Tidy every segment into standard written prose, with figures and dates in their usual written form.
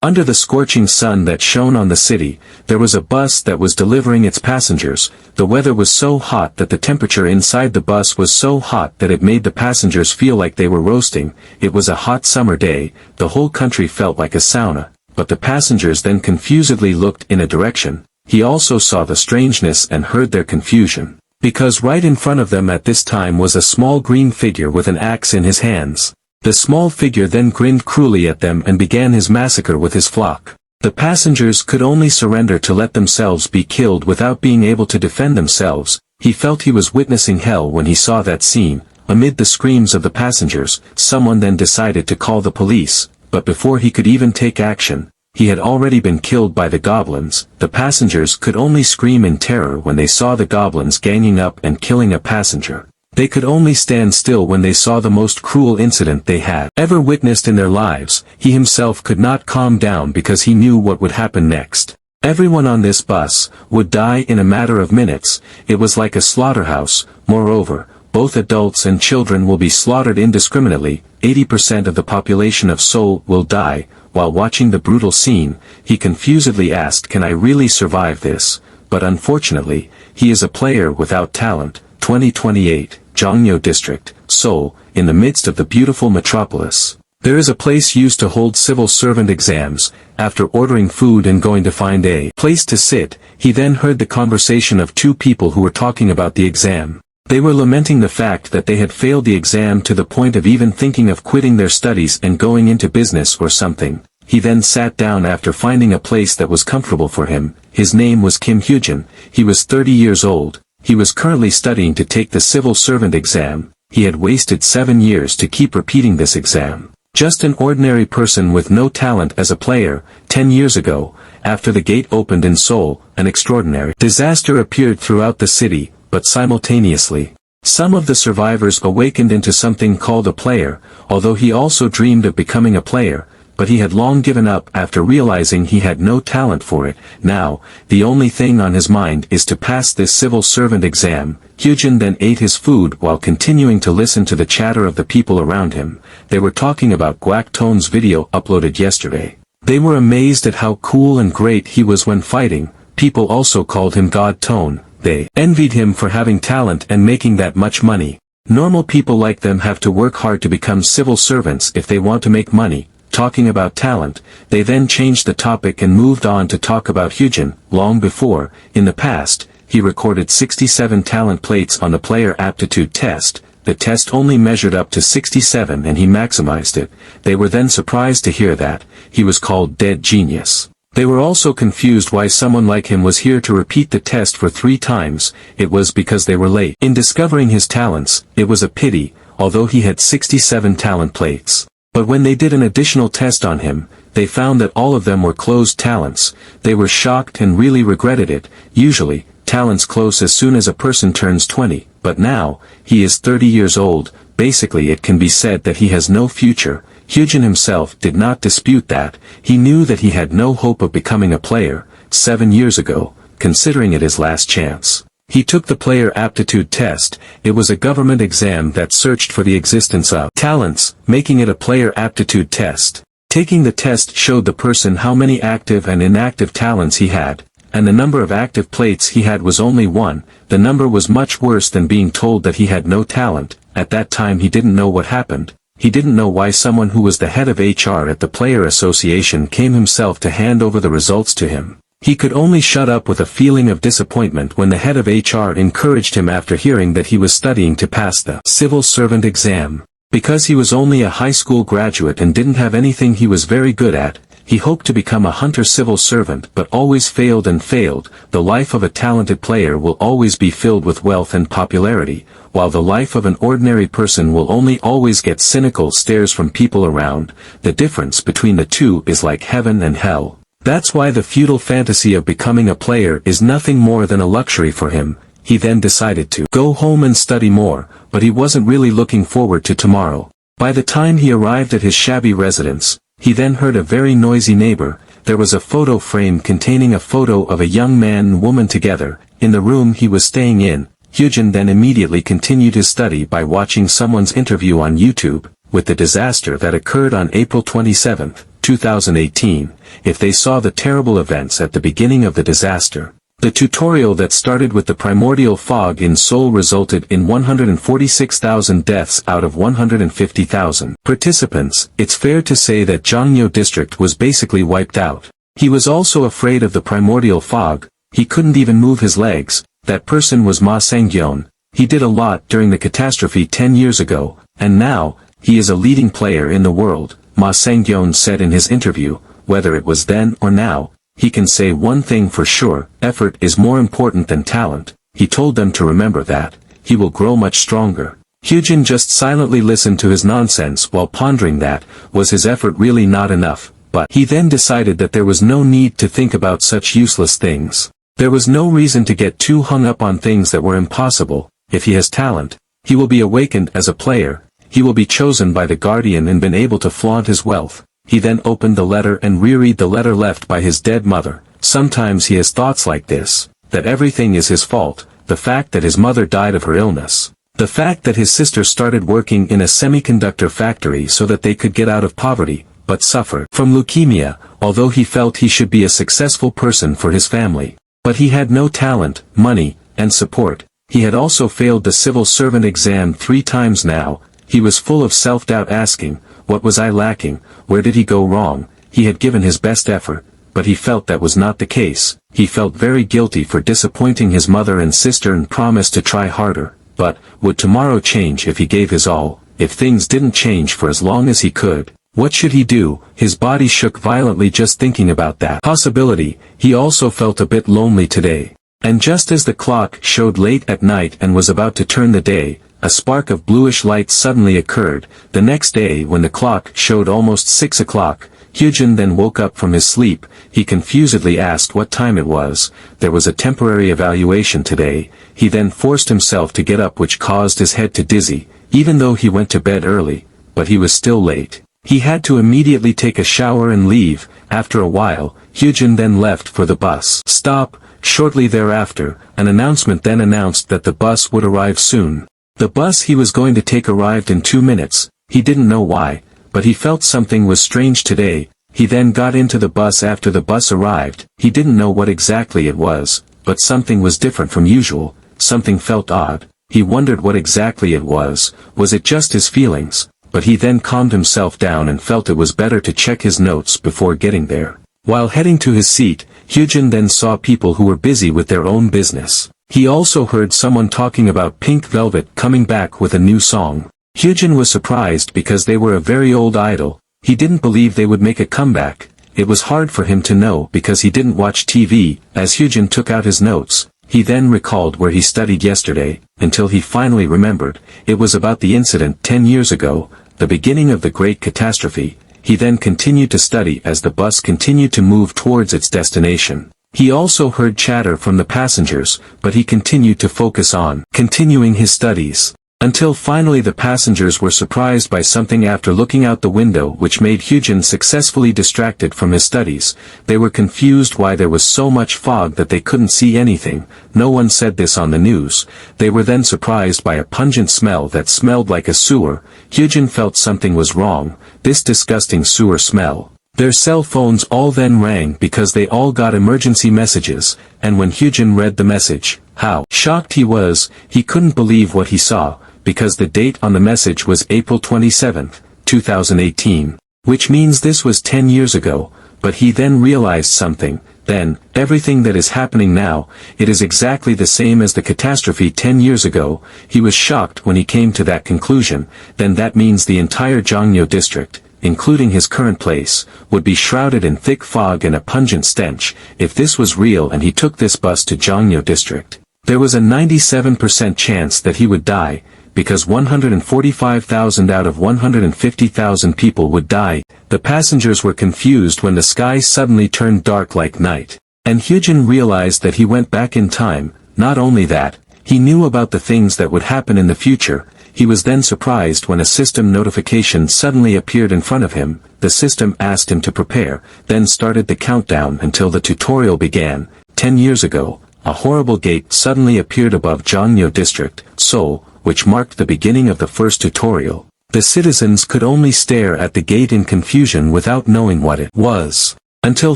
Under the scorching sun that shone on the city, there was a bus that was delivering its passengers. The weather was so hot that the temperature inside the bus was so hot that it made the passengers feel like they were roasting. It was a hot summer day, the whole country felt like a sauna, but the passengers then confusedly looked in a direction. He also saw the strangeness and heard their confusion, because right in front of them at this time was a small green figure with an axe in his hands. The small figure then grinned cruelly at them and began his massacre with his flock. The passengers could only surrender to let themselves be killed without being able to defend themselves. He felt he was witnessing hell when he saw that scene. Amid the screams of the passengers, someone then decided to call the police, but before he could even take action, he had already been killed by the goblins. The passengers could only scream in terror when they saw the goblins ganging up and killing a passenger. They could only stand still when they saw the most cruel incident they had ever witnessed in their lives. He himself could not calm down because he knew what would happen next. Everyone on this bus would die in a matter of minutes. It was like a slaughterhouse. Moreover, both adults and children will be slaughtered indiscriminately. 80% of the population of Seoul will die. While watching the brutal scene, he confusedly asked, "Can I really survive this?" But unfortunately, he is a player without talent. 2028, Jongno District, Seoul, in the midst of the beautiful metropolis. There is a place used to hold civil servant exams. After ordering food and going to find a place to sit, he then heard the conversation of two people who were talking about the exam. They were lamenting the fact that they had failed the exam to the point of even thinking of quitting their studies and going into business or something. He then sat down after finding a place that was comfortable for him. His name was Kim Hyujin. He was 30 years old. He was currently studying to take the civil servant exam. He had wasted 7 years to keep repeating this exam. Just an ordinary person with no talent as a player. 10 years ago, after the gate opened in Seoul, an extraordinary disaster appeared throughout the city, but simultaneously, some of the survivors awakened into something called a player, although he also dreamed of becoming a player, but he had long given up after realizing he had no talent for it. Now, the only thing on his mind is to pass this civil servant exam. Hyujin then ate his food while continuing to listen to the chatter of the people around him. They were talking about Guak Tone's video uploaded yesterday. They were amazed at how cool and great he was when fighting. People also called him God Tone. They envied him for having talent and making that much money. Normal people like them have to work hard to become civil servants if they want to make money. Talking about talent, they then changed the topic and moved on to talk about Hyujin. Long before, in the past, he recorded 67 talent plates on the player aptitude test. The test only measured up to 67 and he maximized it. They were then surprised to hear that he was called Dead Genius. They were also confused why someone like him was here to repeat the test for 3 times. It was because they were late in discovering his talents. It was a pity, although he had 67 talent plates. But when they did an additional test on him, they found that all of them were closed talents. They were shocked and really regretted it. Usually, talents close as soon as a person turns 20, but now, he is 30 years old. Basically it can be said that he has no future. Hyujin himself did not dispute that. He knew that he had no hope of becoming a player. 7 years ago, considering it his last chance, he took the player aptitude test. It was a government exam that searched for the existence of talents, making it a player aptitude test. Taking the test showed the person how many active and inactive talents he had, and the number of active plates he had was only 1. The number was much worse than being told that he had no talent. At that time he didn't know what happened. He didn't know why someone who was the head of HR at the Player Association came himself to hand over the results to him. He could only shut up with a feeling of disappointment when the head of HR encouraged him after hearing that he was studying to pass the civil servant exam. Because he was only a high school graduate and didn't have anything he was very good at, he hoped to become a hunter civil servant but always failed and failed. The life of a talented player will always be filled with wealth and popularity, while the life of an ordinary person will only always get cynical stares from people around. The difference between the two is like heaven and hell. That's why the futile fantasy of becoming a player is nothing more than a luxury for him. He then decided to go home and study more, but he wasn't really looking forward to tomorrow. By the time he arrived at his shabby residence, he then heard a very noisy neighbor. There was a photo frame containing a photo of a young man and woman together, in the room he was staying in. Hyujin then immediately continued his study by watching someone's interview on YouTube. With the disaster that occurred on April 27, 2018, if they saw the terrible events at the beginning of the disaster. The tutorial that started with the primordial fog in Seoul resulted in 146,000 deaths out of 150,000 participants. It's fair to say that Jongno district was basically wiped out. He was also afraid of the primordial fog. He couldn't even move his legs. That person was Ma Sang-yeon. He did a lot during the catastrophe 10 years ago, and now, he is a leading player in the world, Ma Sang-yeon said in his interview. Whether it was then or now, he can say one thing for sure: effort is more important than talent. He told them to remember that. He will grow much stronger. Hyojin just silently listened to his nonsense while pondering that, was his effort really not enough? But he then decided that there was no need to think about such useless things. There was no reason to get too hung up on things that were impossible. If he has talent, he will be awakened as a player. He will be chosen by the guardian and been able to flaunt his wealth. He then opened the letter and reread the letter left by his dead mother. Sometimes he has thoughts like this, that everything is his fault, the fact that his mother died of her illness, the fact that his sister started working in a semiconductor factory so that they could get out of poverty, but suffered from leukemia, although he felt he should be a successful person for his family. But he had no talent, money, and support. He had also failed the civil servant exam 3 times now. He was full of self-doubt, asking, what was I lacking? Where did he go wrong? He had given his best effort, but he felt that was not the case. He felt very guilty for disappointing his mother and sister and promised to try harder. But, would tomorrow change if he gave his all? If things didn't change for as long as he could, what should he do? His body shook violently just thinking about that possibility. He also felt a bit lonely today. And just as the clock showed late at night and was about to turn the day, a spark of bluish light suddenly occurred. The next day when the clock showed almost 6 o'clock, Hyojin then woke up from his sleep. He confusedly asked what time it was. There was a temporary evaluation today. He then forced himself to get up, which caused his head to dizzy, even though he went to bed early, but he was still late. He had to immediately take a shower and leave. After a while, Hyojin then left for the bus stop. Shortly thereafter, an announcement then announced that the bus would arrive soon. The bus he was going to take arrived in 2 minutes. He didn't know why, but he felt something was strange today. He then got into the bus after the bus arrived. He didn't know what exactly it was, but something was different from usual. Something felt odd. He wondered what exactly it was. Was it just his feelings? But he then calmed himself down and felt it was better to check his notes before getting there. While heading to his seat, Hyojin then saw people who were busy with their own business. He also heard someone talking about Pink Velvet coming back with a new song. Hyojin was surprised because they were a very old idol. He didn't believe they would make a comeback. It was hard for him to know because he didn't watch TV. As Hyojin took out his notes, he then recalled where he studied yesterday, until he finally remembered. It was about the incident 10 years ago, the beginning of the great catastrophe. He then continued to study as the bus continued to move towards its destination. He also heard chatter from the passengers, but he continued to focus on continuing his studies. Until finally the passengers were surprised by something after looking out the window, which made Hyojin successfully distracted from his studies. They were confused why there was so much fog that they couldn't see anything. No one said this on the news. They were then surprised by a pungent smell that smelled like a sewer. Hyojin felt something was wrong. This disgusting sewer smell. Their cell phones all then rang because they all got emergency messages, and when Hyojin read the message, how shocked he was. He couldn't believe what he saw, because the date on the message was April 27, 2018, which means this was 10 years ago. But he then realized something. Then, everything that is happening now, it is exactly the same as the catastrophe 10 years ago. He was shocked when he came to that conclusion. Then that means the entire Jongno district, including his current place, would be shrouded in thick fog and a pungent stench. If this was real and he took this bus to Jongno district, there was a 97% chance that he would die, because 145,000 out of 150,000 people would die. The passengers were confused when the sky suddenly turned dark like night. And Hyojin realized that he went back in time. Not only that, he knew about the things that would happen in the future. He was then surprised when a system notification suddenly appeared in front of him. The system asked him to prepare, then started the countdown until the tutorial began. 10 years ago, a horrible gate suddenly appeared above Jongno district, Seoul, which marked the beginning of the first tutorial. The citizens could only stare at the gate in confusion without knowing what it was. Until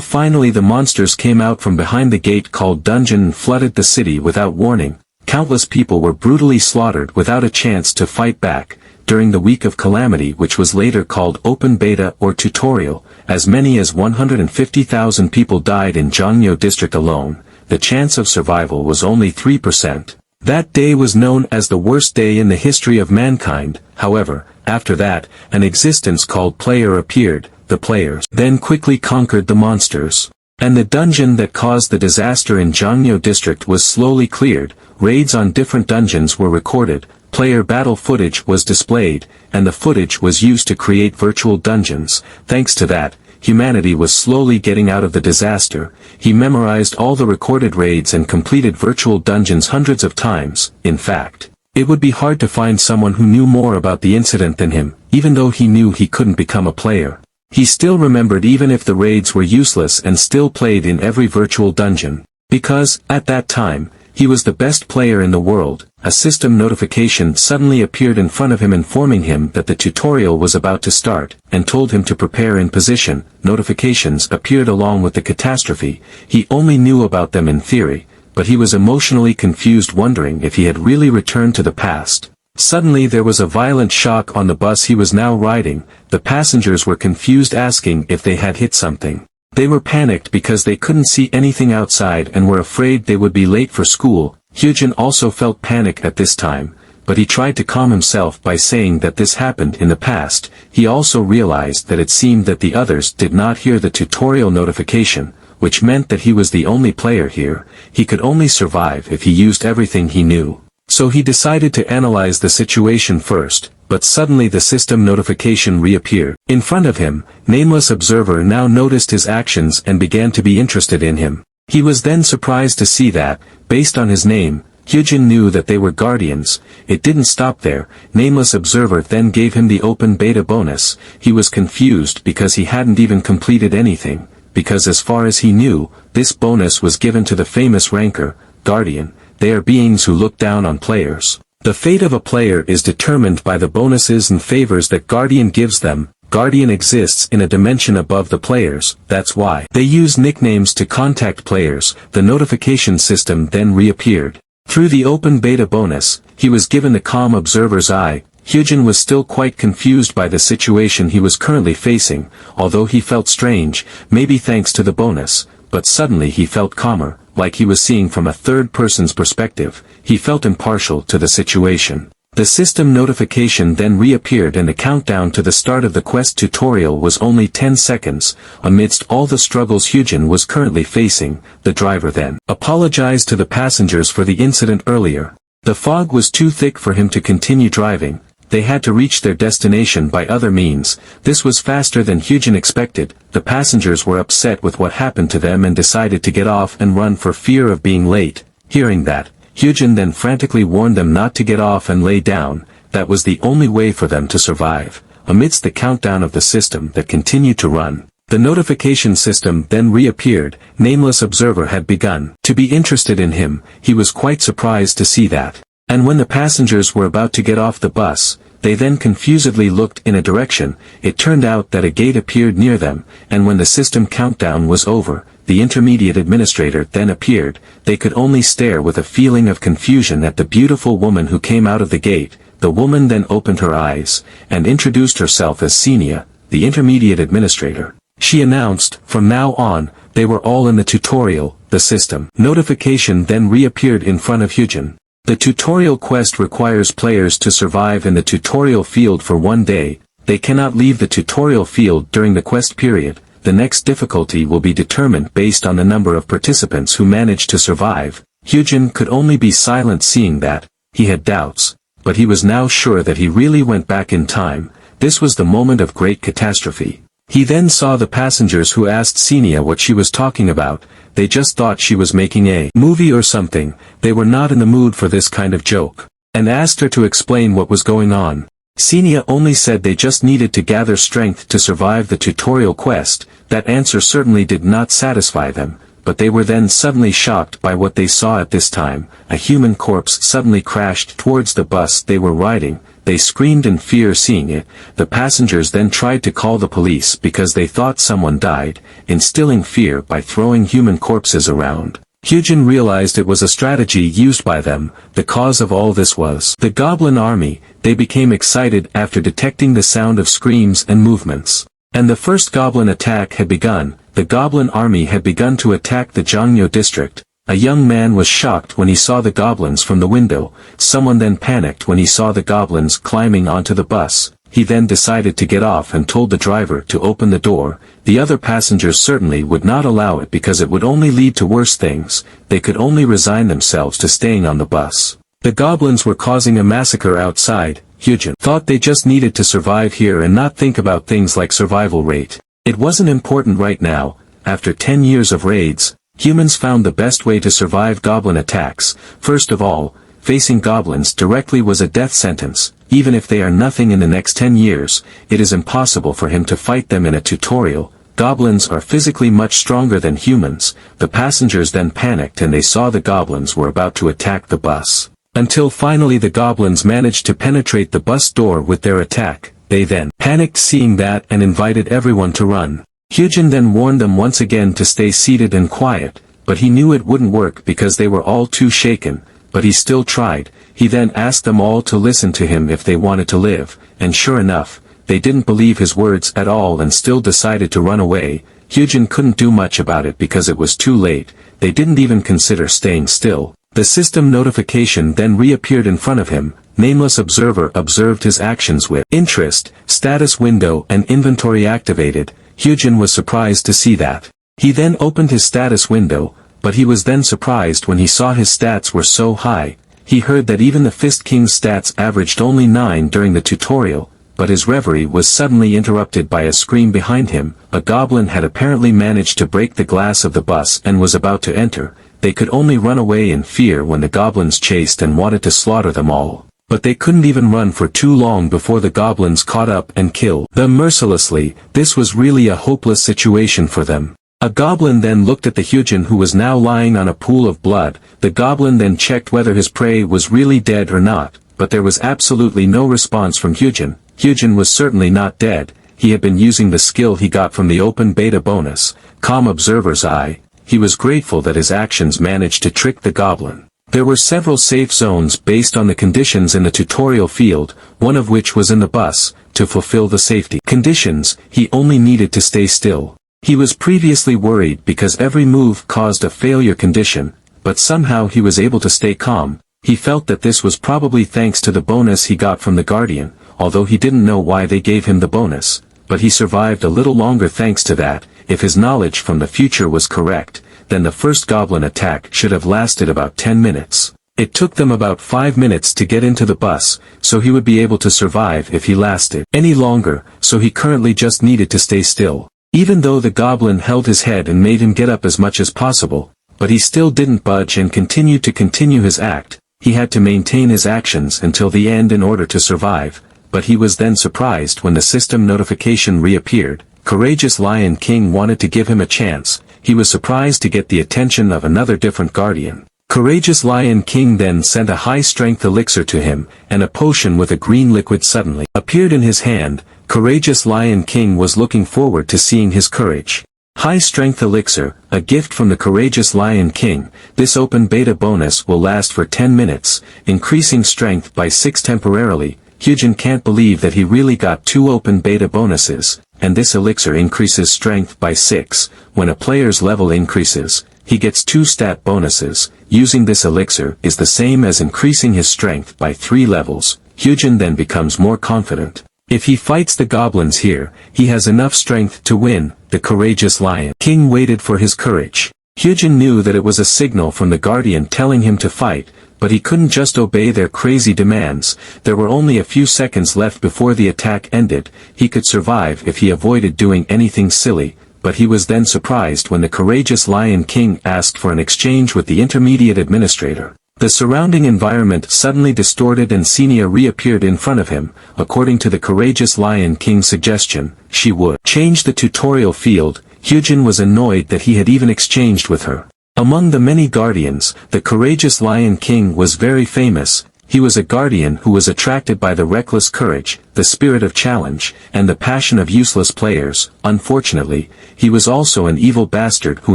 finally the monsters came out from behind the gate called dungeon and flooded the city without warning. Countless people were brutally slaughtered without a chance to fight back. During the week of calamity, which was later called open beta or tutorial, as many as 150,000 people died in Jongno district alone. The chance of survival was only 3%. That day was known as the worst day in the history of mankind. However, after that, an existence called player appeared. The players then quickly conquered the monsters. And the dungeon that caused the disaster in Jongno district was slowly cleared. Raids on different dungeons were recorded. Player battle footage was displayed, and the footage was used to create virtual dungeons. Thanks to that, humanity was slowly getting out of the disaster. He memorized all the recorded raids and completed virtual dungeons hundreds of times. In fact, it would be hard to find someone who knew more about the incident than him, even though he knew he couldn't become a player. He still remembered even if the raids were useless and still played in every virtual dungeon. Because, at that time, he was the best player in the world. A system notification suddenly appeared in front of him informing him that the tutorial was about to start, and told him to prepare in position. Notifications appeared along with the catastrophe. He only knew about them in theory, but he was emotionally confused, wondering if he had really returned to the past. Suddenly there was a violent shock on the bus he was now riding. The passengers were confused, asking if they had hit something. They were panicked because they couldn't see anything outside and were afraid they would be late for school. Hyujin also felt panic at this time, but he tried to calm himself by saying that this happened in the past. He also realized that it seemed that the others did not hear the tutorial notification, which meant that he was the only player here. He could only survive if he used everything he knew. So he decided to analyze the situation first, but suddenly the system notification reappeared. In front of him, Nameless Observer now noticed his actions and began to be interested in him. He was then surprised to see that, based on his name, Hyujin knew that they were guardians. It didn't stop there. Nameless Observer then gave him the open beta bonus. He was confused because he hadn't even completed anything, because as far as he knew, this bonus was given to the famous ranker, Guardian. They are beings who look down on players. The fate of a player is determined by the bonuses and favors that Guardian gives them. Guardian exists in a dimension above the players. That's why they use nicknames to contact players. The notification system then reappeared. Through the open beta bonus, he was given the calm observer's eye. Hyujin was still quite confused by the situation he was currently facing, although he felt strange, maybe thanks to the bonus, but suddenly he felt calmer. Like he was seeing from a third person's perspective. He felt impartial to the situation. The system notification then reappeared and the countdown to the start of the quest tutorial was only 10 seconds. Amidst all the struggles Hyujin was currently facing, the driver then apologized to the passengers for the incident earlier. The fog was too thick for him to continue driving. They had to reach their destination by other means. This was faster than Hyujin expected. The passengers were upset with what happened to them and decided to get off and run for fear of being late. Hearing that, Hyujin then frantically warned them not to get off and lay down. That was the only way for them to survive. Amidst the countdown of the system that continued to run, the notification system then reappeared. Nameless Observer had begun to be interested in him. He was quite surprised to see that. And when the passengers were about to get off the bus, they then confusedly looked in a direction. It turned out that a gate appeared near them, and when the system countdown was over, the intermediate administrator then appeared. They could only stare with a feeling of confusion at the beautiful woman who came out of the gate. The woman then opened her eyes, and introduced herself as Senia, the intermediate administrator. She announced, from now on, they were all in the tutorial. The system notification then reappeared in front of Hyujin. The tutorial quest requires players to survive in the tutorial field for 1 day. They cannot leave the tutorial field during the quest period. The next difficulty will be determined based on the number of participants who manage to survive. Hyujin could only be silent, seeing that. He had doubts, but he was now sure that he really went back in time. This was the moment of great catastrophe. He then saw the passengers who asked Senia what she was talking about. They just thought she was making a movie or something. They were not in the mood for this kind of joke, and asked her to explain what was going on. Senia only said they just needed to gather strength to survive the tutorial quest. That answer certainly did not satisfy them, but they were then suddenly shocked by what they saw at this time. A human corpse suddenly crashed towards the bus they were riding. they screamed in fear seeing it. The passengers then tried to call the police because they thought someone died, instilling fear by throwing human corpses around. Hyujin realized it was a strategy used by them. The cause of all this was the goblin army. They became excited after detecting the sound of screams and movements. And the first goblin attack had begun. The goblin army had begun to attack the Jongno district. A young man was shocked when he saw the goblins from the window. Someone then panicked when he saw the goblins climbing onto the bus. He then decided to get off and told the driver to open the door. The other passengers certainly would not allow it because it would only lead to worse things. They could only resign themselves to staying on the bus. The goblins were causing a massacre outside. Hyujin thought they just needed to survive here and not think about things like survival rate. It wasn't important right now. After 10 years of raids, humans found the best way to survive goblin attacks. First of all, facing goblins directly was a death sentence. Even if they are nothing in the next 10 years, it is impossible for him to fight them in a tutorial. Goblins are physically much stronger than humans. The passengers then panicked and they saw the goblins were about to attack the bus. Until finally the goblins managed to penetrate the bus door with their attack. They then panicked seeing that and invited everyone to run. Hyujin then warned them once again to stay seated and quiet, but he knew it wouldn't work because they were all too shaken, but he still tried. He then asked them all to listen to him if they wanted to live, and sure enough, they didn't believe his words at all and still decided to run away. Hyujin couldn't do much about it because it was too late. They didn't even consider staying still. The system notification then reappeared in front of him. Nameless observer observed his actions with interest, status window and inventory activated. Hyujin was surprised to see that. He then opened his status window, but he was then surprised when he saw his stats were so high. He heard that even the Fist King's stats averaged only 9 during the tutorial, but his reverie was suddenly interrupted by a scream behind him. A goblin had apparently managed to break the glass of the bus and was about to enter. They could only run away in fear when the goblins chased and wanted to slaughter them all. But they couldn't even run for too long before the goblins caught up and killed them mercilessly. This was really a hopeless situation for them. A goblin then looked at the Hyujin who was now lying on a pool of blood. The goblin then checked whether his prey was really dead or not, but there was absolutely no response from Hyujin. Hyujin was certainly not dead. He had been using the skill he got from the open beta bonus, Calm Observer's Eye. He was grateful that his actions managed to trick the goblin. There were several safe zones based on the conditions in the tutorial field, one of which was in the bus. To fulfill the safety conditions, he only needed to stay still. He was previously worried because every move caused a failure condition, but somehow he was able to stay calm. He felt that this was probably thanks to the bonus he got from the Guardian, although he didn't know why they gave him the bonus, but he survived a little longer thanks to that. If his knowledge from the future was correct, then the first goblin attack should have lasted about 10 minutes. It took them about 5 minutes to get into the bus, so he would be able to survive if he lasted any longer, so he currently just needed to stay still. Even though the goblin held his head and made him get up as much as possible, but he still didn't budge and continued to continue his act. He had to maintain his actions until the end in order to survive, but he was then surprised when the system notification reappeared. Courageous Lion King wanted to give him a chance. He was surprised to get the attention of another different guardian. Courageous Lion King then sent a high-strength elixir to him, and a potion with a green liquid suddenly appeared in his hand. Courageous Lion King was looking forward to seeing his courage. High-strength elixir, a gift from the Courageous Lion King. This open beta bonus will last for 10 minutes, increasing strength by 6 temporarily. Hyujin can't believe that he really got 2 open beta bonuses, and this elixir increases strength by 6. When a player's level increases, he gets 2 stat bonuses. Using this elixir is the same as increasing his strength by 3 levels. Hyujin then becomes more confident. If he fights the goblins here, he has enough strength to win. The Courageous Lion King waited for his courage. Hyujin knew that it was a signal from the Guardian telling him to fight, but he couldn't just obey their crazy demands. There were only a few seconds left before the attack ended. He could survive if he avoided doing anything silly, but he was then surprised when the Courageous Lion King asked for an exchange with the intermediate administrator. The surrounding environment suddenly distorted and Xenia reappeared in front of him. According to the Courageous Lion King's suggestion, she would change the tutorial field. Hyujin was annoyed that he had even exchanged with her. Among the many guardians, the Courageous Lion King was very famous. He was a guardian who was attracted by the reckless courage, the spirit of challenge, and the passion of useless players. Unfortunately, he was also an evil bastard who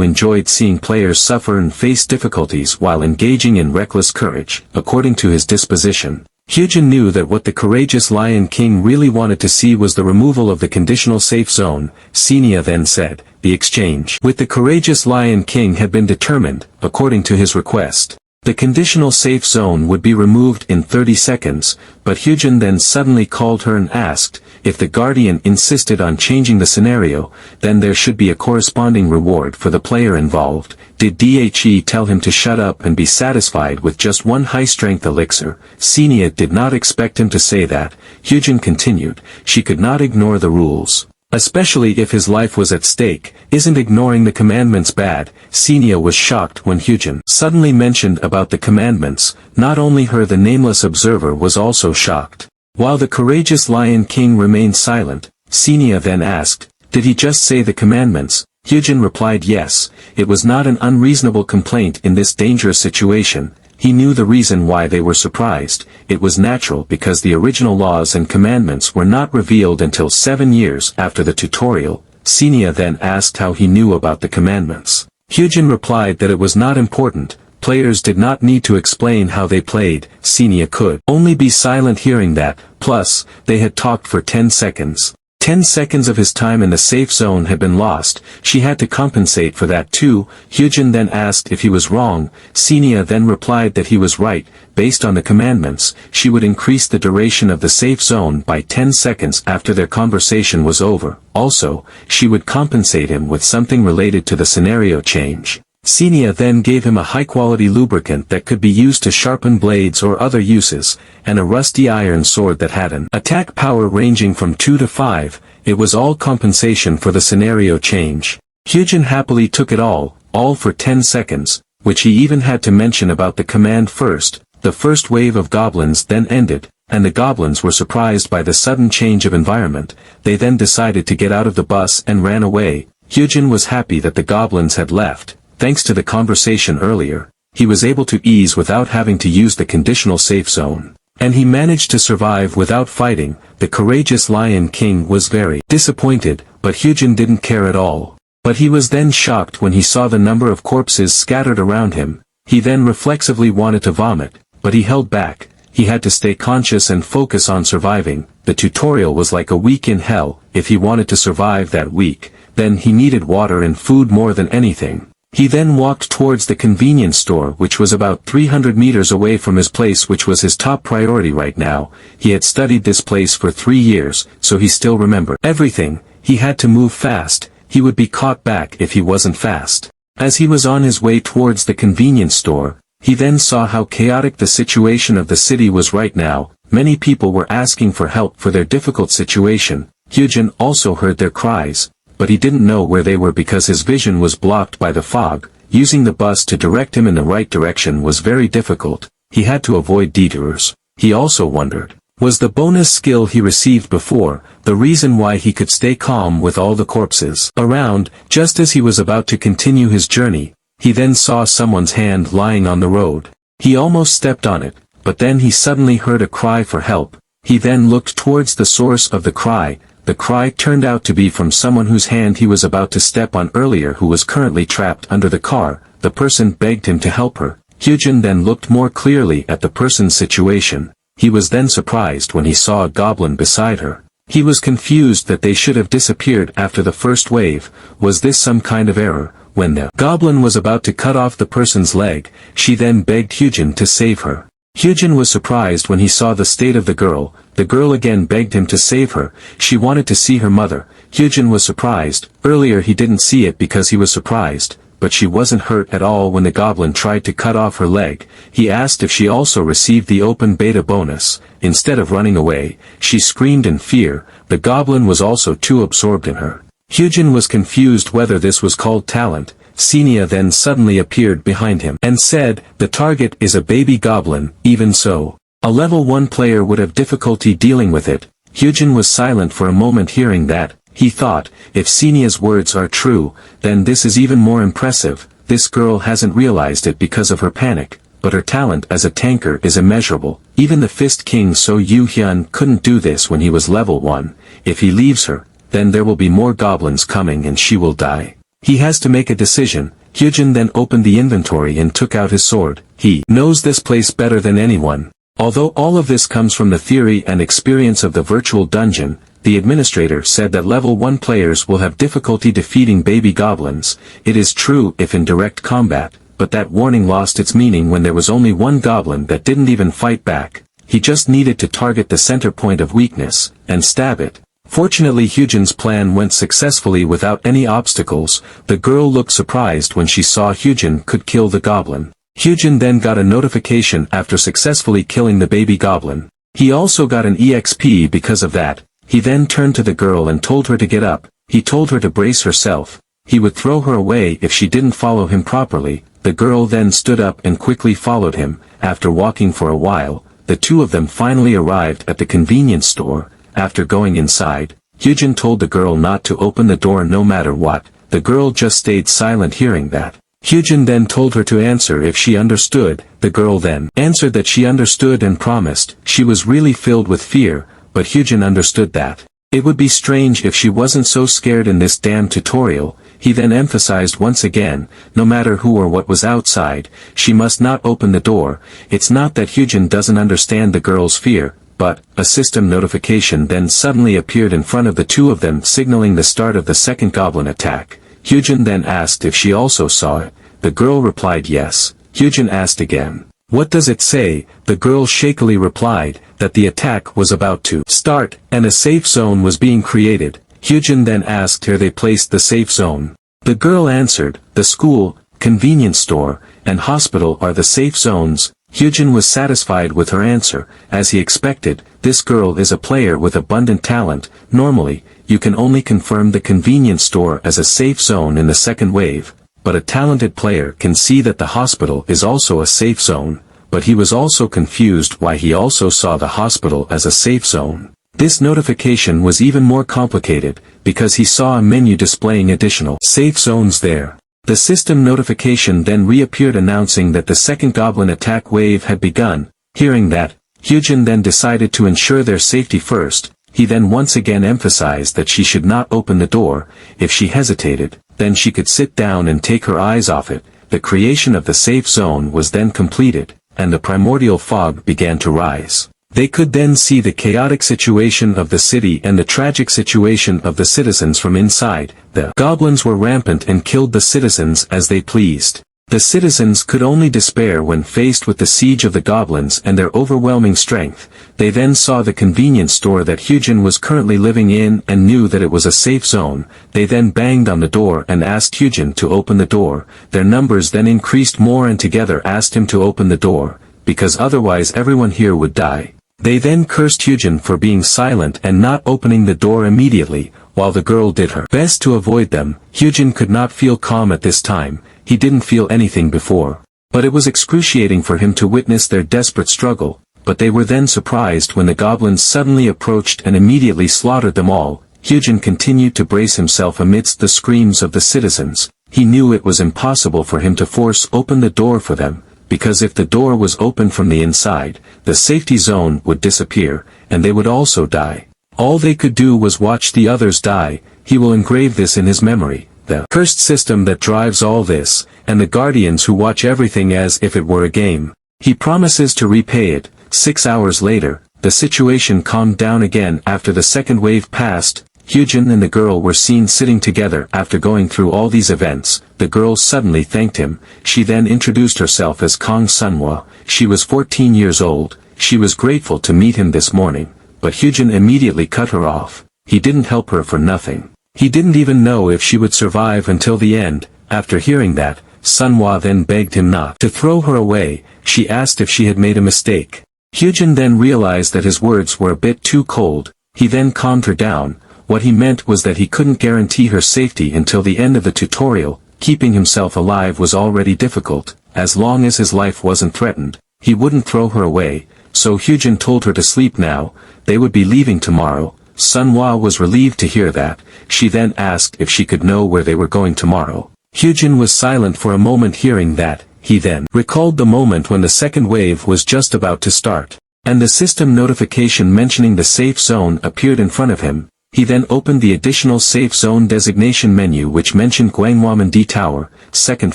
enjoyed seeing players suffer and face difficulties while engaging in reckless courage. According to his disposition, Hyujin knew that what the courageous Lion King really wanted to see was the removal of the conditional safe zone. Senia then said, the exchange with the courageous Lion King had been determined, according to his request. The conditional safe zone would be removed in 30 seconds, but Hyujin then suddenly called her and asked, if the Guardian insisted on changing the scenario, then there should be a corresponding reward for the player involved. Did Dhe tell him to shut up and be satisfied with just one high-strength elixir? Senia did not expect him to say that. Hyujin continued, she could not ignore the rules. Especially if his life was at stake. Isn't ignoring the commandments bad? Senia was shocked when Hyujin suddenly mentioned about the commandments. Not only her, the nameless observer was also shocked. While the courageous Lion King remained silent, Senia then asked, did he just say the commandments? Hyujin replied yes, it was not an unreasonable complaint in this dangerous situation. He knew the reason why they were surprised. It was natural because the original laws and commandments were not revealed until 7 years after the tutorial. Senia then asked how he knew about the commandments. Hyujin replied that it was not important. Players did not need to explain how they played. Senia could only be silent hearing that. Plus, they had talked for 10 seconds. 10 seconds of his time in the safe zone had been lost. She had to compensate for that too. Hyujin then asked if he was wrong. Senia then replied that he was right. Based on the commandments, she would increase the duration of the safe zone by 10 seconds after their conversation was over. Also, she would compensate him with something related to the scenario change. Senia then gave him a high-quality lubricant that could be used to sharpen blades or other uses, and a rusty iron sword that had an attack power ranging from 2 to 5. It was all compensation for the scenario change. Hyujin happily took it all for 10 seconds, which he even had to mention about the command first. The first wave of goblins then ended, and the goblins were surprised by the sudden change of environment. They then decided to get out of the bus and ran away. Hyujin was happy that the goblins had left. Thanks to the conversation earlier, he was able to ease without having to use the conditional safe zone. And he managed to survive without fighting. The courageous Lion King was very disappointed, but Hyujin didn't care at all. But he was then shocked when he saw the number of corpses scattered around him. He then reflexively wanted to vomit, but he held back. He had to stay conscious and focus on surviving. The tutorial was like a week in hell. If he wanted to survive that week, then he needed water and food more than anything. He then walked towards the convenience store, which was about 300 meters away from his place, which was his top priority right now. He had studied this place for 3 years, so he still remembered everything. He had to move fast. He would be caught back if he wasn't fast. As he was on his way towards the convenience store, he then saw how chaotic the situation of the city was right now. Many people were asking for help for their difficult situation. Hyujin also heard their cries, but he didn't know where they were because his vision was blocked by the fog. Using the bus to direct him in the right direction was very difficult. He had to avoid detours. He also wondered, was the bonus skill he received before the reason why he could stay calm with all the corpses around? Just as he was about to continue his journey, he then saw someone's hand lying on the road. He almost stepped on it, but then he suddenly heard a cry for help. He then looked towards the source of the cry. The cry turned out to be from someone whose hand he was about to step on earlier, who was currently trapped under the car. The person begged him to help her. Hyujin then looked more clearly at the person's situation. He was then surprised when he saw a goblin beside her. He was confused that they should have disappeared after the first wave. Was this some kind of error? When the goblin was about to cut off the person's leg, she then begged Hyujin to save her. Hyujin was surprised when he saw the state of the girl. The girl again begged him to save her. She wanted to see her mother. Hyujin was surprised. Earlier he didn't see it because he was surprised, but she wasn't hurt at all when the goblin tried to cut off her leg. He asked if she also received the open beta bonus. Instead of running away, she screamed in fear. The goblin was also too absorbed in her. Hyujin was confused whether this was called talent. Senia then suddenly appeared behind him and said, the target is a baby goblin. Even so, a level 1 player would have difficulty dealing with it. Hyujin was silent for a moment hearing that. He thought, if Senia's words are true, then this is even more impressive. This girl hasn't realized it because of her panic. but her talent as a tanker is immeasurable. Even the Fist King So Yu-hyun couldn't do this when he was level 1. If he leaves her, then there will be more goblins coming and she will die. He has to make a decision. Hyujin then opened the inventory and took out his sword. He knows this place better than anyone. Although all of this comes from the theory and experience of the virtual dungeon, the administrator said that level 1 players will have difficulty defeating baby goblins. It is true if in direct combat, but that warning lost its meaning when there was only one goblin that didn't even fight back. He just needed to target the center point of weakness, and stab it. Fortunately Hyujin's plan went successfully without any obstacles. The girl looked surprised when she saw Hyujin could kill the goblin. Hyujin then got a notification after successfully killing the baby goblin. He also got an EXP because of that. He then turned to the girl and told her to get up. He told her to brace herself. He would throw her away if she didn't follow him properly. The girl then stood up and quickly followed him. After walking for a while, the two of them finally arrived at the convenience store. After going inside, Hyujin told the girl not to open the door no matter what. The girl just stayed silent hearing that. Hyujin then told her to answer if she understood. The girl then answered that she understood and promised. She was really filled with fear, but Hyujin understood that. It would be strange if she wasn't so scared in this damn tutorial. He then emphasized once again, no matter who or what was outside, she must not open the door. It's not that Hyujin doesn't understand the girl's fear, but a system notification then suddenly appeared in front of the two of them signaling the start of the second goblin attack. Hyujin then asked if she also saw it. The girl replied yes. Hyujin asked again, "What does it say?" The girl shakily replied that the attack was about to start and a safe zone was being created. Hyujin then asked her they placed the safe zone. The girl answered, "The school, convenience store, and hospital are the safe zones." Hyujin was satisfied with her answer. As he expected, this girl is a player with abundant talent. Normally, you can only confirm the convenience store as a safe zone in the second wave, but a talented player can see that the hospital is also a safe zone, but he was also confused why he also saw the hospital as a safe zone. This notification was even more complicated, because he saw a menu displaying additional safe zones there. The system notification then reappeared announcing that the second goblin attack wave had begun. Hearing that, Hyujin then decided to ensure their safety first. He then once again emphasized that she should not open the door. If she hesitated, then she could sit down and take her eyes off it. The creation of the safe zone was then completed, and the primordial fog began to rise. They could then see the chaotic situation of the city and the tragic situation of the citizens from inside. The goblins were rampant and killed the citizens as they pleased. The citizens could only despair when faced with the siege of the goblins and their overwhelming strength. They then saw the convenience store that Hyujin was currently living in and knew that it was a safe zone. They then banged on the door and asked Hyujin to open the door. Their numbers then increased more and together asked him to open the door, because otherwise everyone here would die. They then cursed Hyujin for being silent and not opening the door immediately, while the girl did her best to avoid them. Hyujin could not feel calm at this time. He didn't feel anything before. But it was excruciating for him to witness their desperate struggle. But they were then surprised when the goblins suddenly approached and immediately slaughtered them all. Hyujin continued to brace himself amidst the screams of the citizens. He knew it was impossible for him to force open the door for them, because if the door was open from the inside, the safety zone would disappear, and they would also die. All they could do was watch the others die. He will engrave this in his memory, the cursed system that drives all this, and the guardians who watch everything as if it were a game. He promises to repay it. 6 hours later, the situation calmed down again after the second wave passed. Hyujin and the girl were seen sitting together after going through all these events. The girl suddenly thanked him. She then introduced herself as Kang Sunhwa. She was 14 years old. She was grateful to meet him this morning, but Hyujin immediately cut her off. He didn't help her for nothing. He didn't even know if she would survive until the end. After hearing that, Sunhwa then begged him not to throw her away. She asked if she had made a mistake. Hyujin then realized that his words were a bit too cold. He then calmed her down. What he meant was that he couldn't guarantee her safety until the end of the tutorial. Keeping himself alive was already difficult. As long as his life wasn't threatened, he wouldn't throw her away. So Hyujin told her to sleep now. They would be leaving tomorrow. Sunhwa was relieved to hear that. She then asked if she could know where they were going tomorrow. Hyujin was silent for a moment hearing that. He then recalled the moment when the second wave was just about to start, and the system notification mentioning the safe zone appeared in front of him. He then opened the additional safe zone designation menu which mentioned Gwangwaman D Tower, second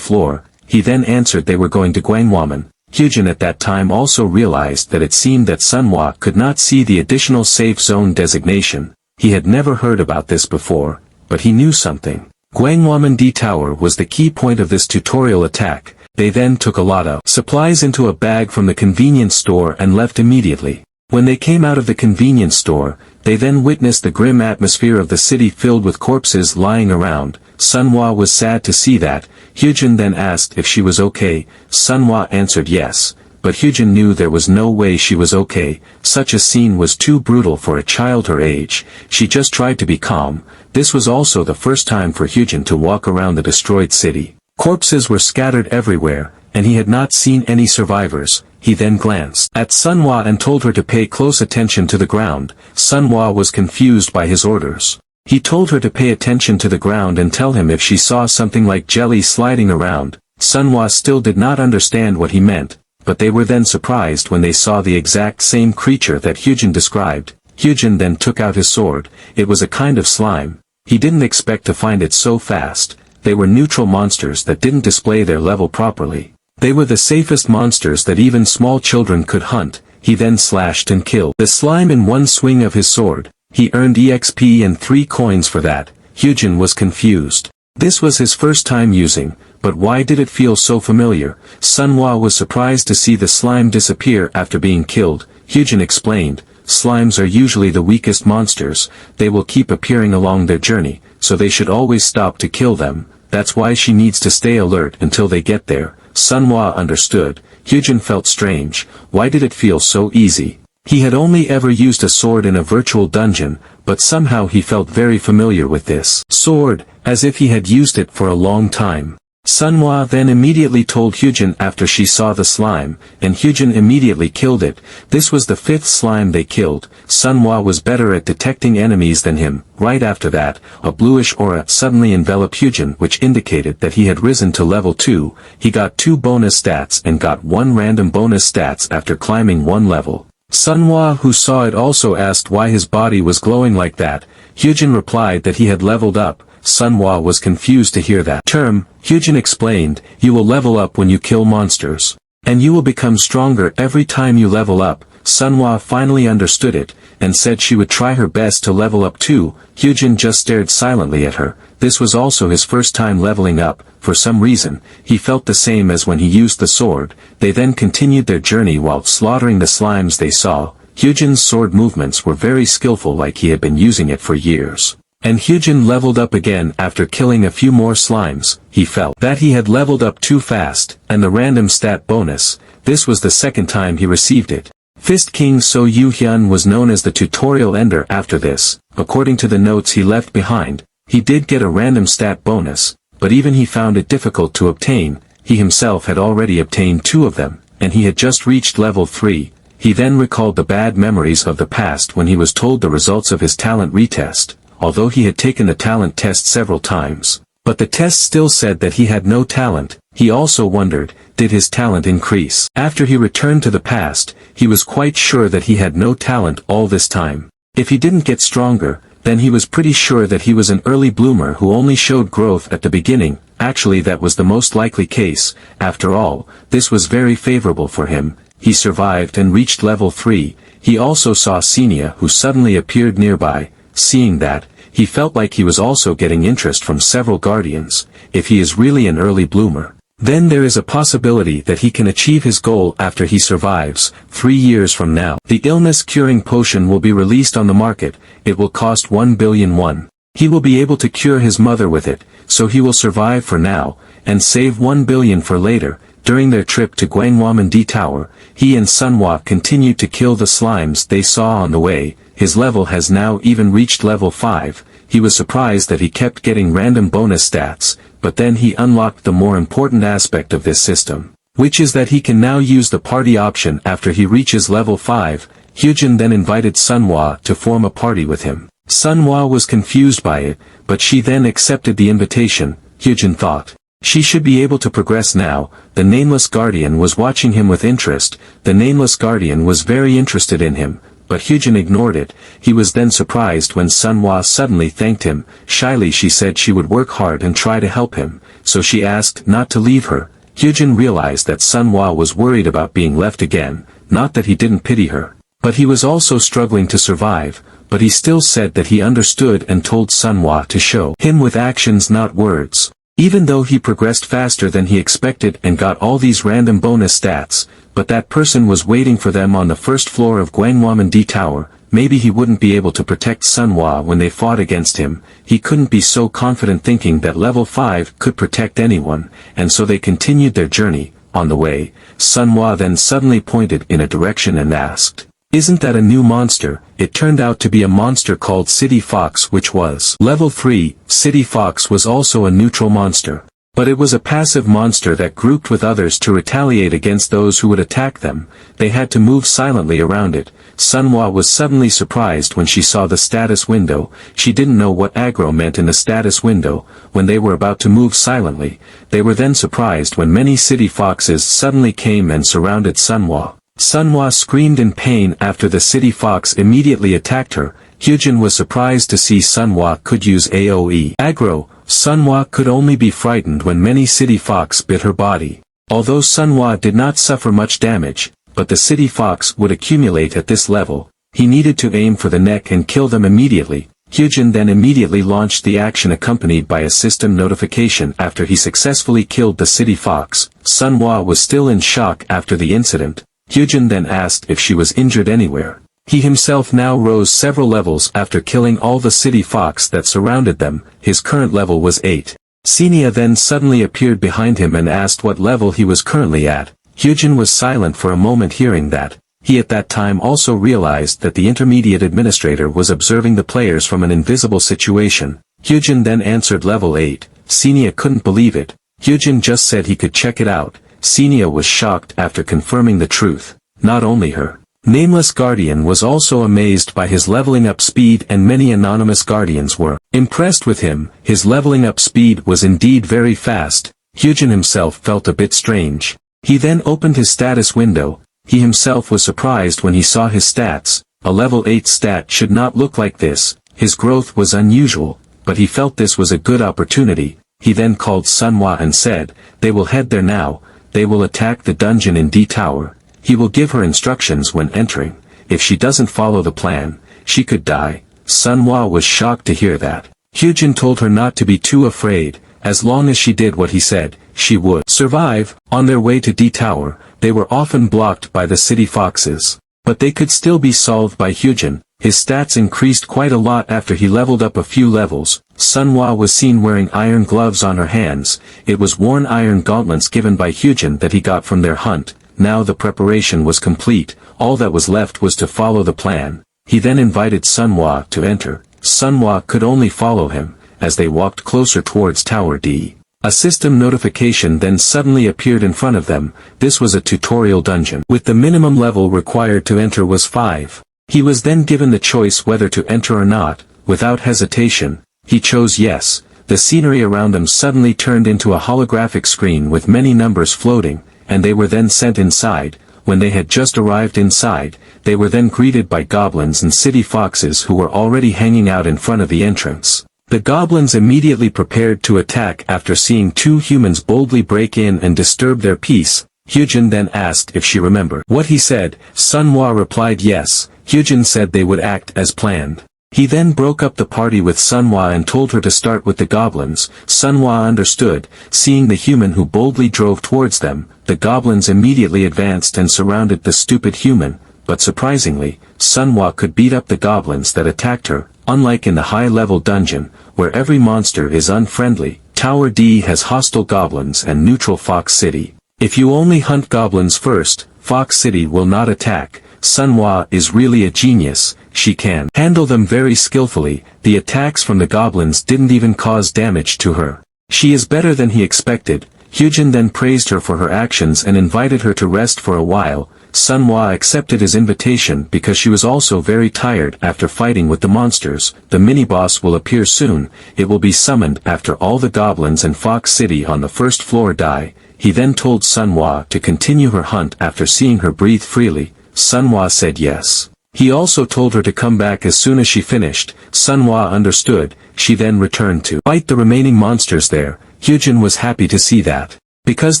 floor. He then answered they were going to Gwangwaman. Hyujin at that time also realized that it seemed that Sunhwa could not see the additional safe zone designation. He had never heard about this before, but he knew something. Gwangwaman D Tower was the key point of this tutorial attack. They then took a lot of supplies into a bag from the convenience store and left immediately. When they came out of the convenience store, they then witnessed the grim atmosphere of the city filled with corpses lying around. Sunhwa was sad to see that. Hyujin then asked if she was okay. Sunhwa answered yes, but Hyujin knew there was no way she was okay. Such a scene was too brutal for a child her age. She just tried to be calm. This was also the first time for Hyujin to walk around the destroyed city. Corpses were scattered everywhere, and he had not seen any survivors. He then glanced at Sunhwa and told her to pay close attention to the ground. Sunhwa was confused by his orders. He told her to pay attention to the ground and tell him if she saw something like jelly sliding around. Sunhwa still did not understand what he meant, but they were then surprised when they saw the exact same creature that Hyujin described. Hyujin then took out his sword. It was a kind of slime. He didn't expect to find it so fast. They were neutral monsters that didn't display their level properly. They were the safest monsters that even small children could hunt. He then slashed and killed the slime in one swing of his sword. He earned EXP and 3 coins for that. Hyujin was confused. This was his first time using, but why did it feel so familiar? Sunhwa was surprised to see the slime disappear after being killed. Hyujin explained, slimes are usually the weakest monsters. They will keep appearing along their journey, so they should always stop to kill them. That's why she needs to stay alert until they get there. Sunhwa understood. Hyujin felt strange. Why did it feel so easy? He had only ever used a sword in a virtual dungeon, but somehow he felt very familiar with this sword, as if he had used it for a long time. Sunhwa then immediately told Hyujin after she saw the slime, and Hyujin immediately killed it. This was the 5th slime they killed. Sunhwa was better at detecting enemies than him. Right after that, a bluish aura suddenly enveloped Hyujin which indicated that he had risen to level 2. He got 2 bonus stats and got 1 random bonus stats after climbing 1 level. Sunhwa who saw it also asked why his body was glowing like that. Hyujin replied that he had leveled up. Sunhwa was confused to hear that term. Hyujin explained, you will level up when you kill monsters. And you will become stronger every time you level up. Sunhwa finally understood it, and said she would try her best to level up too. Hyujin just stared silently at her. This was also his first time leveling up. For some reason, he felt the same as when he used the sword. They then continued their journey while slaughtering the slimes they saw. Hyujin's sword movements were very skillful like he had been using it for years. And Hyujin leveled up again after killing a few more slimes. He felt that he had leveled up too fast, and the random stat bonus, this was the second time he received it. Fist King So Yu-hyun was known as the tutorial ender after this. According to the notes he left behind, he did get a random stat bonus, but even he found it difficult to obtain. He himself had already obtained 2 of them, and he had just reached level 3. He then recalled the bad memories of the past when he was told the results of his talent retest. Although he had taken the talent test several times, but the test still said that he had no talent. He also wondered, did his talent increase? After he returned to the past, he was quite sure that he had no talent all this time. If he didn't get stronger, then he was pretty sure that he was an early bloomer who only showed growth at the beginning. Actually that was the most likely case. After all, this was very favorable for him. He survived and reached level 3. He also saw Senia who suddenly appeared nearby. Seeing that, he felt like he was also getting interest from several guardians. If he is really an early bloomer, then there is a possibility that he can achieve his goal after he survives. 3 years from now, the illness-curing potion will be released on the market. It will cost 1 billion won. He will be able to cure his mother with it, so he will survive for now, and save 1 billion for later. During their trip to Gwangwaman D Tower, he and Sunhwa continued to kill the slimes they saw on the way. His level has now even reached level 5. He was surprised that he kept getting random bonus stats, but then he unlocked the more important aspect of this system, which is that he can now use the party option after he reaches level 5. Hyujin then invited Sunhwa to form a party with him. Sunhwa was confused by it, but she then accepted the invitation. Hyujin thought, She should be able to progress now. The Nameless Guardian was watching him with interest. The Nameless Guardian was very interested in him, but Hyujin ignored it. He was then surprised when Sunhwa suddenly thanked him. Shyly she said she would work hard and try to help him, so she asked not to leave her. Hyujin realized that Sunhwa was worried about being left again, not that he didn't pity her, but he was also struggling to survive, but he still said that he understood and told Sunhwa to show him with actions not words. Even though he progressed faster than he expected and got all these random bonus stats, but that person was waiting for them on the first floor of Gwanghwamun-D Tower. Maybe he wouldn't be able to protect Sunhwa when they fought against him. He couldn't be so confident thinking that level 5 could protect anyone, and so they continued their journey. On the way, Sunhwa then suddenly pointed in a direction and asked, "Isn't that a new monster?" It turned out to be a monster called City Fox, which was level 3. City Fox was also a neutral monster, but it was a passive monster that grouped with others to retaliate against those who would attack them. They had to move silently around it. Sunhwa was suddenly surprised when she saw the status window. She didn't know what aggro meant in the status window. When they were about to move silently, they were then surprised when many city foxes suddenly came and surrounded Sunhwa. Sunhwa screamed in pain after the city fox immediately attacked her. Hyujin was surprised to see Sunhwa could use AoE aggro. Sunhwa could only be frightened when many city fox bit her body. Although Sunhwa did not suffer much damage, but the city fox would accumulate at this level, he needed to aim for the neck and kill them immediately. Hyujin then immediately launched the action accompanied by a system notification after he successfully killed the city fox. Sunhwa was still in shock after the incident. Hyujin then asked if she was injured anywhere. He himself now rose several levels after killing all the city fox that surrounded them. His current level was 8. Senia then suddenly appeared behind him and asked what level he was currently at. Hyujin was silent for a moment hearing that. He at that time also realized that the intermediate administrator was observing the players from an invisible situation. Hyujin then answered level 8. Senia couldn't believe it. Hyujin just said he could check it out. Senia was shocked after confirming the truth. Not only her Nameless Guardian was also amazed by his leveling up speed, and many anonymous guardians were impressed with him. His leveling up speed was indeed very fast. Hyujin himself felt a bit strange. He then opened his status window. He himself was surprised when he saw his stats. A level 8 stat should not look like this. His growth was unusual, but he felt this was a good opportunity. He then called Sunhwa and said, "They will head there now. They will attack the dungeon in D Tower. He will give her instructions when entering. If she doesn't follow the plan, she could die." Sunhwa was shocked to hear that. Hyujin told her not to be too afraid. As long as she did what he said, she would survive. On their way to D Tower, they were often blocked by the city foxes, but they could still be solved by Hyujin. His stats increased quite a lot after he leveled up a few levels. Sunhwa was seen wearing iron gloves on her hands. It was worn iron gauntlets given by Hyujin that he got from their hunt. Now the preparation was complete. All that was left was to follow the plan. He then invited Sunhwa to enter. Sunhwa could only follow him. As they walked closer towards Tower D, a system notification then suddenly appeared in front of them. This was a tutorial dungeon, with the minimum level required to enter was 5. He was then given the choice whether to enter or not. Without hesitation, he chose yes. The scenery around them suddenly turned into a holographic screen with many numbers floating, and they were then sent inside. When they had just arrived inside, they were then greeted by goblins and city foxes who were already hanging out in front of the entrance. The goblins immediately prepared to attack after seeing two humans boldly break in and disturb their peace. Hyujin then asked if she remembered what he said. Sunhwa replied yes. Hyujin said they would act as planned. He then broke up the party with Sunhwa and told her to start with the goblins. Sunhwa understood. Seeing the human who boldly drove towards them, the goblins immediately advanced and surrounded the stupid human, but surprisingly, Sunhwa could beat up the goblins that attacked her. Unlike in the high-level dungeon, where every monster is unfriendly, Tower D has hostile goblins and neutral Fox City. If you only hunt goblins first, Fox City will not attack. Sunhwa is really a genius. She can handle them very skillfully. The attacks from the goblins didn't even cause damage to her. She is better than he expected. Hyujin then praised her for her actions and invited her to rest for a while. Manhwa accepted his invitation because she was also very tired after fighting with the monsters. The mini-boss will appear soon, it will be summoned after all the goblins in Fox City on the first floor die. He then told Manhwa to continue her hunt after seeing her breathe freely. Manhwa said yes. He also told her to come back as soon as she finished. Manhwa understood. She then returned to fight the remaining monsters there. Hyujin was happy to see that, because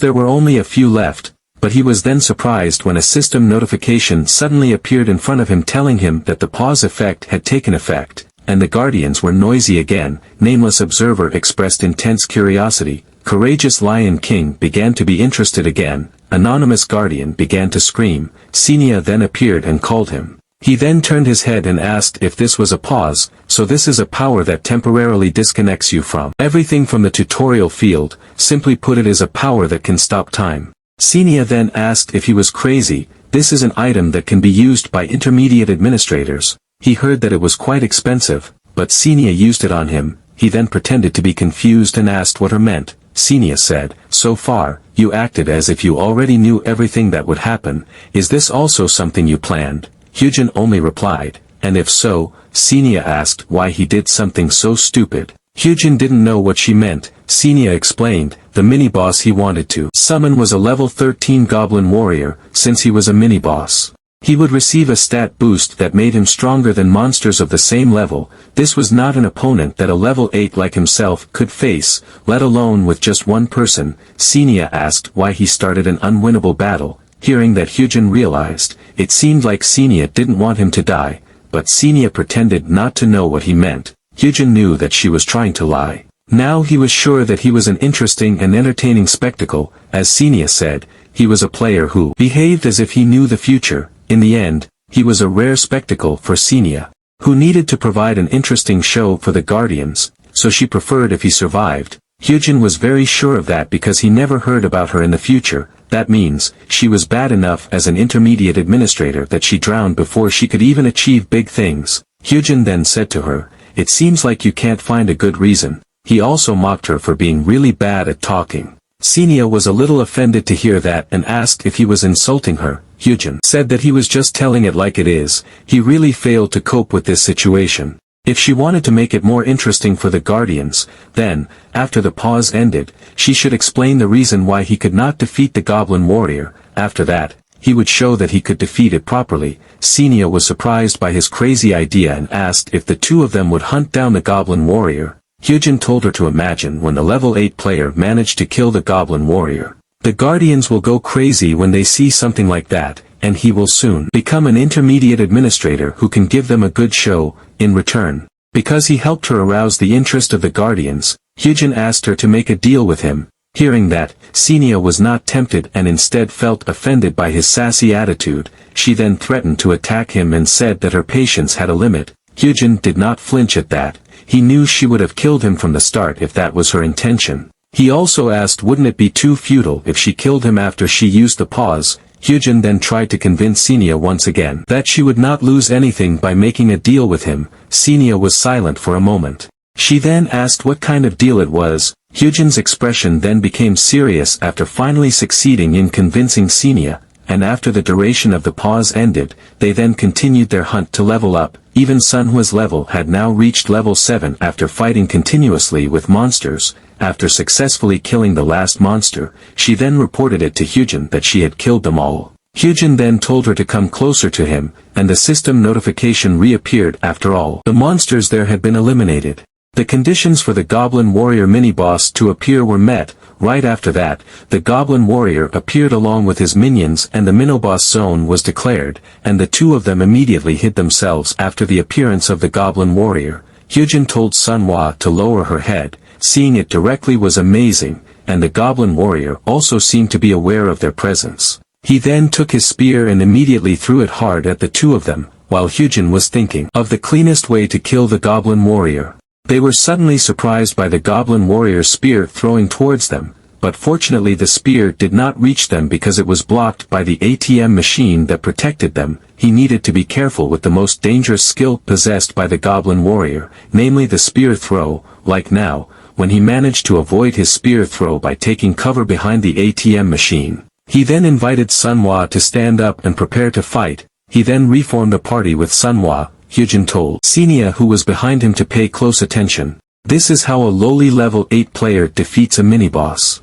there were only a few left, but he was then surprised when a system notification suddenly appeared in front of him telling him that the pause effect had taken effect, and the guardians were noisy again. Nameless observer expressed intense curiosity. Courageous Lion King began to be interested again. Anonymous guardian began to scream. Xenia then appeared and called him. He then turned his head and asked if this was a pause. So this is a power that temporarily disconnects you from everything from the tutorial field. Simply put, it is a power that can stop time. Xenia then asked if he was crazy. This is an item that can be used by intermediate administrators. He heard that it was quite expensive, but Xenia used it on him. He then pretended to be confused and asked what her meant. Xenia said, "So far, you acted as if you already knew everything that would happen. Is this also something you planned?" Hyujin only replied, "And if so?" Xenia asked why he did something so stupid. Hyujin didn't know what she meant. Xenia explained, the mini-boss he wanted to summon was a level 13 goblin warrior. Since he was a mini-boss, he would receive a stat boost that made him stronger than monsters of the same level. This was not an opponent that a level 8 like himself could face, let alone with just one person. Xenia asked why he started an unwinnable battle. Hearing that, Hyujin realized, it seemed like Xenia didn't want him to die, but Xenia pretended not to know what he meant. Hyujin knew that she was trying to lie. Now he was sure that he was an interesting and entertaining spectacle. As Xenia said, he was a player who behaved as if he knew the future. In the end, he was a rare spectacle for Xenia, who needed to provide an interesting show for the Guardians, so she preferred if he survived. Hyujin was very sure of that because he never heard about her in the future. That means, she was bad enough as an intermediate administrator that she drowned before she could even achieve big things. Hyujin then said to her, "It seems like you can't find a good reason." He also mocked her for being really bad at talking. Xenia was a little offended to hear that and asked if he was insulting her. Hyujin said that he was just telling it like it is. He really failed to cope with this situation. If she wanted to make it more interesting for the Guardians, then, after the pause ended, she should explain the reason why he could not defeat the Goblin Warrior. After that, he would show that he could defeat it properly. Xenia was surprised by his crazy idea and asked if the two of them would hunt down the Goblin Warrior. Hyujin told her to imagine when the level 8 player managed to kill the Goblin Warrior. The Guardians will go crazy when they see something like that, and he will soon become an intermediate administrator who can give them a good show. In return, because he helped her arouse the interest of the Guardians, Hyujin asked her to make a deal with him. Hearing that, Xenia was not tempted and instead felt offended by his sassy attitude. She then threatened to attack him and said that her patience had a limit. Hyujin did not flinch at that. He knew she would have killed him from the start if that was her intention. He also asked wouldn't it be too futile if she killed him after she used the pause. Hyujin then tried to convince Xenia once again that she would not lose anything by making a deal with him. Xenia was silent for a moment. She then asked what kind of deal it was. Hyujin's expression then became serious after finally succeeding in convincing Xenia, and after the duration of the pause ended, they then continued their hunt to level up. Even Manhwa's level had now reached level 7 after fighting continuously with monsters. After successfully killing the last monster, she then reported it to Hyujin that she had killed them all. Hyujin then told her to come closer to him, and the system notification reappeared. After all the monsters there had been eliminated, the conditions for the Goblin Warrior mini-boss to appear were met. Right after that, the Goblin Warrior appeared along with his minions and the mini-boss zone was declared, and the two of them immediately hid themselves after the appearance of the Goblin Warrior. Hyujin told Manhwa to lower her head. Seeing it directly was amazing, and the Goblin Warrior also seemed to be aware of their presence. He then took his spear and immediately threw it hard at the two of them, while Hyujin was thinking of the cleanest way to kill the Goblin Warrior. They were suddenly surprised by the Goblin Warrior's spear throwing towards them, but fortunately the spear did not reach them because it was blocked by the ATM machine that protected them. He needed to be careful with the most dangerous skill possessed by the Goblin Warrior, namely the spear throw. Like now, when he managed to avoid his spear throw by taking cover behind the ATM machine, He then invited Sunhwa to stand up and prepare to fight. He then reformed a party with Sunhwa. Hyujin told Senia, who was behind him, to pay close attention. This is how a lowly level 8 player defeats a mini-boss.